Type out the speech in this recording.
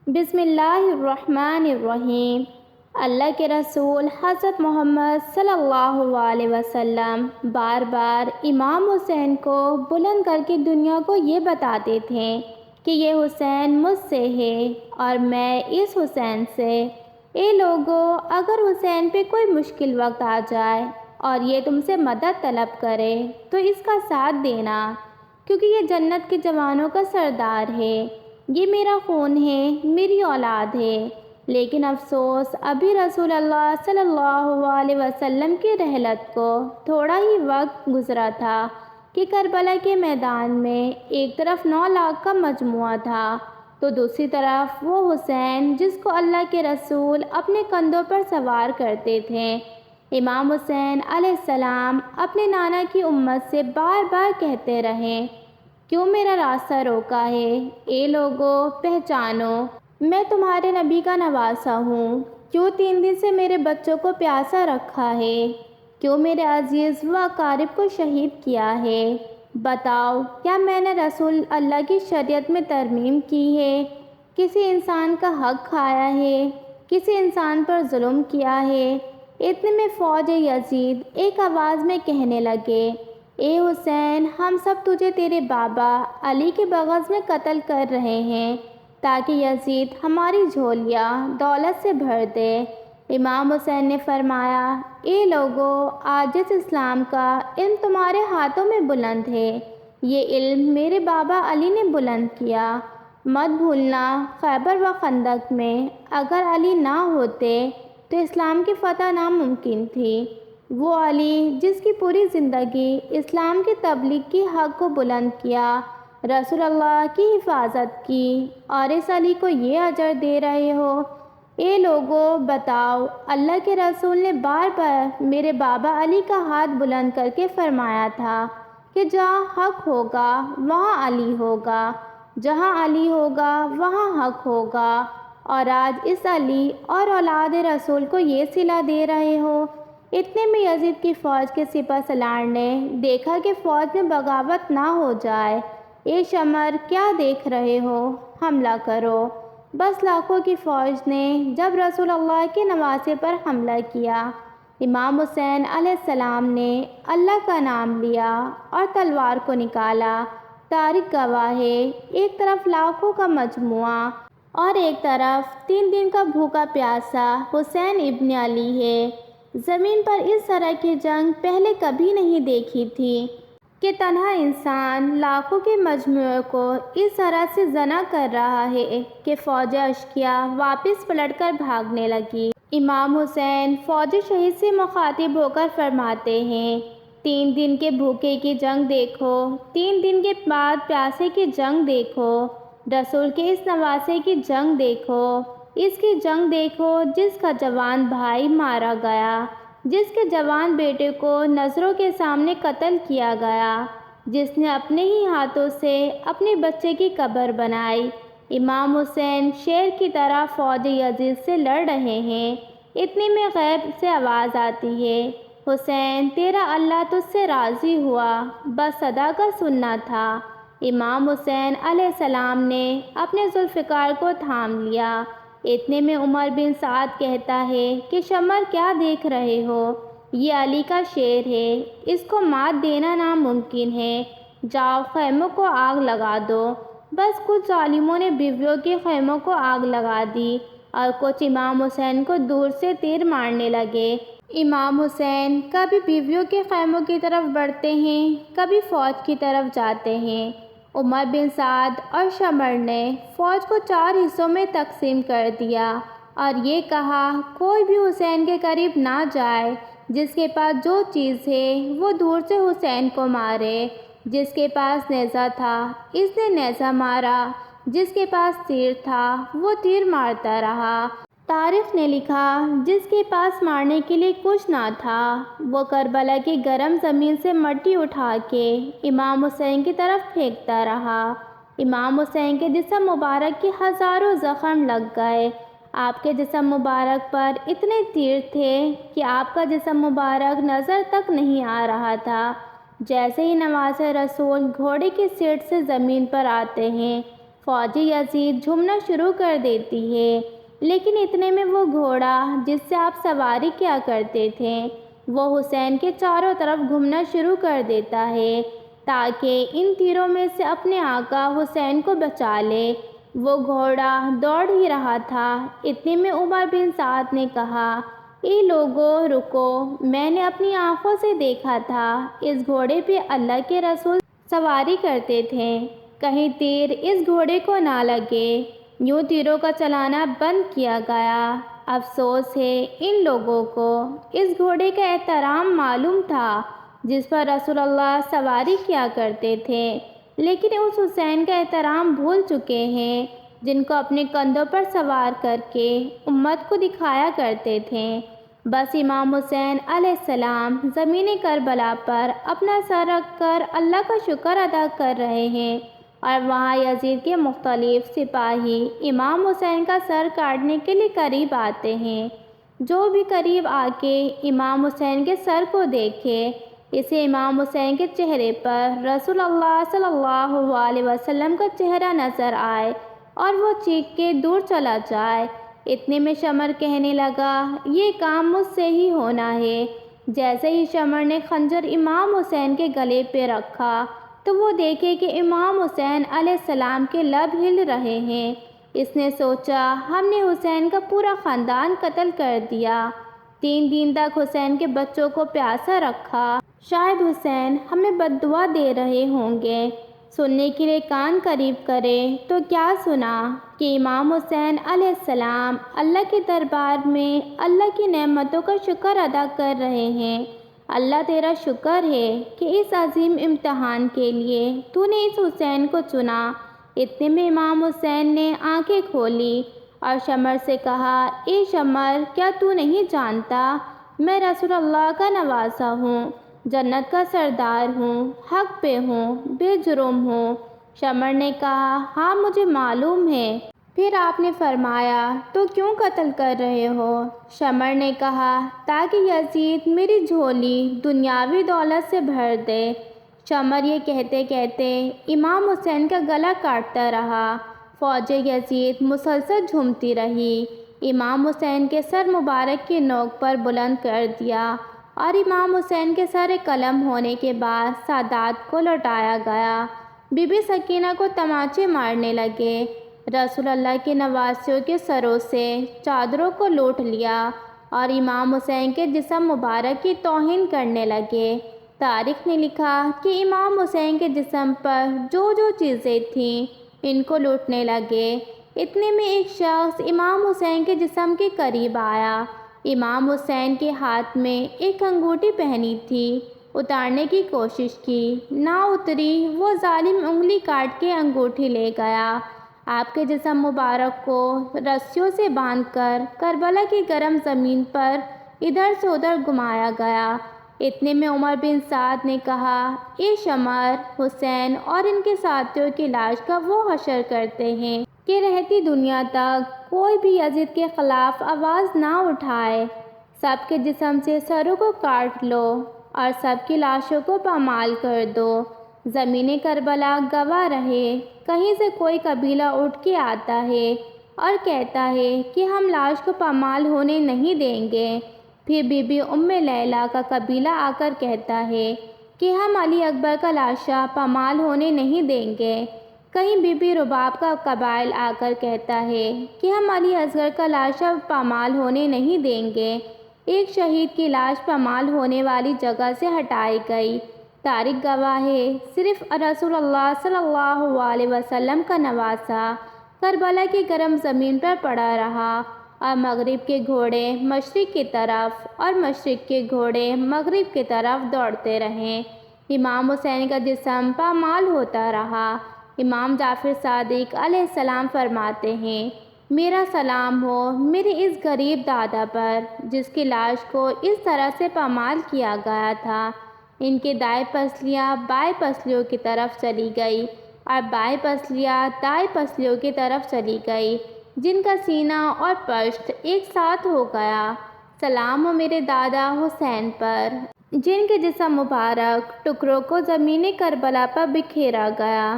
بسم اللہ الرحمن الرحیم۔ اللہ کے رسول حضرت محمد صلی اللہ علیہ وسلم بار بار امام حسین کو بلند کر کے دنیا کو یہ بتاتے تھے کہ یہ حسین مجھ سے ہے اور میں اس حسین سے۔ اے لوگو، اگر حسین پہ کوئی مشکل وقت آ جائے اور یہ تم سے مدد طلب کرے تو اس کا ساتھ دینا، کیونکہ یہ جنت کے جوانوں کا سردار ہے، یہ میرا خون ہے، میری اولاد ہے۔ لیکن افسوس، ابھی رسول اللہ صلی اللہ علیہ وسلم کی رحلت کو تھوڑا ہی وقت گزرا تھا کہ کربلا کے میدان میں ایک طرف 9 لاکھ کا مجموعہ تھا تو دوسری طرف وہ حسین جس کو اللہ کے رسول اپنے کندھوں پر سوار کرتے تھے۔ امام حسین علیہ السلام اپنے نانا کی امت سے بار بار کہتے رہے، کیوں میرا راستہ روکا ہے؟ اے لوگو، پہچانو، میں تمہارے نبی کا نواسا ہوں۔ کیوں 3 دن سے میرے بچوں کو پیاسا رکھا ہے؟ کیوں میرے عزیز و اقارب کو شہید کیا ہے؟ بتاؤ، کیا میں نے رسول اللہ کی شریعت میں ترمیم کی ہے؟ کسی انسان کا حق کھایا ہے؟ کسی انسان پر ظلم کیا ہے؟ اتنے میں فوج یزید ایک آواز میں کہنے لگے، اے حسین، ہم سب تجھے تیرے بابا علی کے بغض میں قتل کر رہے ہیں تاکہ یزید ہماری جھولیاں دولت سے بھر دے۔ امام حسین نے فرمایا، اے لوگو، آج اس اسلام کا علم تمہارے ہاتھوں میں بلند ہے، یہ علم میرے بابا علی نے بلند کیا۔ مت بھولنا، خیبر و خندق میں اگر علی نہ ہوتے تو اسلام کی فتح ناممکن تھی۔ وہ علی جس کی پوری زندگی اسلام کی تبلیغ کی حق کو بلند کیا، رسول اللہ کی حفاظت کی، اور اس علی کو یہ اجر دے رہے ہو۔ اے لوگو، بتاؤ، اللہ کے رسول نے بار بار میرے بابا علی کا ہاتھ بلند کر کے فرمایا تھا کہ جہاں حق ہوگا وہاں علی ہوگا، جہاں علی ہوگا وہاں حق ہوگا، اور آج اس علی اور اولاد رسول کو یہ صلہ دے رہے ہو۔ اتنے میں یزید کی فوج کے سپہ سالار نے دیکھا کہ فوج میں بغاوت نہ ہو جائے۔ اے شمر، کیا دیکھ رہے ہو؟ حملہ کرو۔ بس لاکھوں کی فوج نے جب رسول اللہ کے نواسے پر حملہ کیا، امام حسین علیہ السلام نے اللہ کا نام لیا اور تلوار کو نکالا۔ تاریخ گواہ ہے، ایک طرف لاکھوں کا مجموعہ اور ایک طرف 3 دن کا بھوکا پیاسا حسین ابن علی ہے۔ زمین پر اس طرح کی جنگ پہلے کبھی نہیں دیکھی تھی کہ تنہا انسان لاکھوں کے مجموعے کو اس طرح سے زنا کر رہا ہے کہ فوج اشقیا واپس پلٹ کر بھاگنے لگی۔ امام حسین فوج شہید سے مخاطب ہو کر فرماتے ہیں، 3 دن کے بھوکے کی جنگ دیکھو، 3 دن کے بعد پیاسے کی جنگ دیکھو، رسول کے اس نواسے کی جنگ دیکھو، اس کی جنگ دیکھو جس کا جوان بھائی مارا گیا، جس کے جوان بیٹے کو نظروں کے سامنے قتل کیا گیا، جس نے اپنے ہی ہاتھوں سے اپنے بچے کی قبر بنائی۔ امام حسین شیر کی طرح فوج یزید سے لڑ رہے ہیں۔ اتنے میں غیب سے آواز آتی ہے، حسین، تیرا اللہ تجھ سے راضی ہوا، بس صدا کا سننا تھا۔ امام حسین علیہ السلام نے اپنے ذوالفقار کو تھام لیا۔ اتنے میں عمر بن سعد کہتا ہے کہ شمر، کیا دیکھ رہے ہو؟ یہ علی کا شیر ہے، اس کو مات دینا ناممکن ہے، جاؤ خیموں کو آگ لگا دو۔ بس کچھ ظالموں نے بیویوں کے خیموں کو آگ لگا دی اور کچھ امام حسین کو دور سے تیر مارنے لگے۔ امام حسین کبھی بیویوں کے خیموں کی طرف بڑھتے ہیں، کبھی فوج کی طرف جاتے ہیں۔ عمر بن سعد اور شمر نے فوج کو 4 حصوں میں تقسیم کر دیا اور یہ کہا، کوئی بھی حسین کے قریب نہ جائے، جس کے پاس جو چیز ہے وہ دور سے حسین کو مارے۔ جس کے پاس نیزہ تھا اس نے نیزہ مارا، جس کے پاس تیر تھا وہ تیر مارتا رہا۔ تاریخ نے لکھا، جس کے پاس مارنے کے لیے کچھ نہ تھا وہ کربلا کی گرم زمین سے مٹی اٹھا کے امام حسین کی طرف پھینکتا رہا۔ امام حسین کے جسم مبارک کے ہزاروں زخم لگ گئے۔ آپ کے جسم مبارک پر اتنے تیر تھے کہ آپ کا جسم مبارک نظر تک نہیں آ رہا تھا۔ جیسے ہی نواسے رسول گھوڑے کی سیٹ سے زمین پر آتے ہیں، فوج یزید جھومنا شروع کر دیتی ہے، لیکن اتنے میں وہ گھوڑا جس سے آپ سواری کیا کرتے تھے وہ حسین کے چاروں طرف گھومنا شروع کر دیتا ہے تاکہ ان تیروں میں سے اپنے آقا حسین کو بچا لے۔ وہ گھوڑا دوڑ ہی رہا تھا، اتنے میں عمر بن سعد نے کہا، اے لوگو رکو، میں نے اپنی آنکھوں سے دیکھا تھا اس گھوڑے پہ اللہ کے رسول سواری کرتے تھے، کہیں تیر اس گھوڑے کو نہ لگے۔ یوں تیروں کا چلانا بند کیا گیا۔ افسوس ہے ان لوگوں کو، اس گھوڑے کا احترام معلوم تھا جس پر رسول اللہ سواری کیا کرتے تھے، لیکن اس حسین کا احترام بھول چکے ہیں جن کو اپنے کندھوں پر سوار کر کے امت کو دکھایا کرتے تھے۔ بس امام حسین علیہ السلام زمین کربلا پر اپنا سر رکھ کر اللہ کا شکر ادا کر رہے ہیں، اور وہاں یزید کے مختلف سپاہی امام حسین کا سر کاٹنے کے لیے قریب آتے ہیں۔ جو بھی قریب آ کے امام حسین کے سر کو دیکھے، اسے امام حسین کے چہرے پر رسول اللہ صلی اللہ علیہ وسلم کا چہرہ نظر آئے اور وہ چیخ کے دور چلا جائے۔ اتنے میں شمر کہنے لگا، یہ کام مجھ سے ہی ہونا ہے۔ جیسے ہی شمر نے خنجر امام حسین کے گلے پہ رکھا تو وہ دیکھے کہ امام حسین علیہ السلام کے لب ہل رہے ہیں۔ اس نے سوچا، ہم نے حسین کا پورا خاندان قتل کر دیا، 3 دن تک حسین کے بچوں کو پیاسا رکھا، شاید حسین ہمیں بد دعا دے رہے ہوں گے۔ سننے کے لیے کان قریب کرے تو کیا سنا کہ امام حسین علیہ السلام اللہ کے دربار میں اللہ کی نعمتوں کا شکر ادا کر رہے ہیں۔ اللہ تیرا شکر ہے کہ اس عظیم امتحان کے لیے تو نے اس حسین کو چنا۔ اتنے میں امام حسین نے آنکھیں کھولی اور شمر سے کہا، اے شمر، کیا تو نہیں جانتا میں رسول اللہ کا نواسہ ہوں، جنت کا سردار ہوں، حق پہ ہوں، بے جرم ہوں۔ شمر نے کہا، ہاں مجھے معلوم ہے۔ پھر آپ نے فرمایا، تو کیوں قتل کر رہے ہو؟ شمر نے کہا، تاکہ یزید میری جھولی دنیاوی دولت سے بھر دے۔ شمر یہ کہتے کہتے امام حسین کا گلا کاٹتا رہا۔ فوج یزید مسلسل جھومتی رہی، امام حسین کے سر مبارک کی نوک پر بلند کر دیا، اور امام حسین کے سر قلم ہونے کے بعد سادات کو لوٹایا گیا۔ بی بی سکینہ کو تماچے مارنے لگے، رسول اللہ کے نواسیوں کے سروں سے چادروں کو لوٹ لیا اور امام حسین کے جسم مبارک کی توہین کرنے لگے۔ تاریخ نے لکھا کہ امام حسین کے جسم پر جو جو چیزیں تھیں ان کو لوٹنے لگے۔ اتنے میں ایک شخص امام حسین کے جسم کے قریب آیا۔ امام حسین کے ہاتھ میں ایک انگوٹھی پہنی تھی، اتارنے کی کوشش کی، نہ اتری۔ وہ ظالم انگلی کاٹ کے انگوٹھی لے گیا۔ آپ کے جسم مبارک کو رسیوں سے باندھ کر کربلا کی گرم زمین پر ادھر سے ادھر گھمایا گیا۔ اتنے میں عمر بن سعد نے کہا، اے شمر، حسین اور ان کے ساتھیوں کی لاش کا وہ حشر کرتے ہیں کہ رہتی دنیا تک کوئی بھی یزید کے خلاف آواز نہ اٹھائے۔ سب کے جسم سے سروں کو کاٹ لو اور سب کی لاشوں کو پامال کر دو۔ زمین کربلا گواہ رہے، کہیں سے کوئی قبیلہ اٹھ کے آتا ہے اور کہتا ہے کہ ہم لاش کو پامال ہونے نہیں دیں گے، پھر بی بی ام لیلہ کا قبیلہ آ کر کہتا ہے کہ ہم علی اکبر کا لاشا پامال ہونے نہیں دیں گے، کہیں بی بی رباب کا قبائل آ کر کہتا ہے کہ ہم علی اصغر کا لاشا پامال ہونے نہیں دیں گے۔ ایک شہید کی لاش پامال ہونے والی جگہ سے ہٹائی گئی۔ تاریخ گواہ ہے، صرف رسول اللہ صلی اللہ علیہ وسلم کا نواسہ کربلا کی گرم زمین پر پڑا رہا، اور مغرب کے گھوڑے مشرق کی طرف اور مشرق کے گھوڑے مغرب کی طرف دوڑتے رہے۔ امام حسین کا جسم پامال ہوتا رہا۔ امام جعفر صادق علیہ السلام فرماتے ہیں، میرا سلام ہو میرے اس غریب دادا پر جس کی لاش کو اس طرح سے پامال کیا گیا تھا۔ ان کی دائیں پسلیاں بائیں پسلیوں کی طرف چلی گئی اور بائیں پسلیاں دائیں پسلیوں کی طرف چلی گئی، جن کا سینہ اور پشت ایک ساتھ ہو گیا۔ سلام ہو میرے دادا حسین پر جن کے جسم مبارک ٹکڑوں کو زمین کربلا پر بکھیرا گیا۔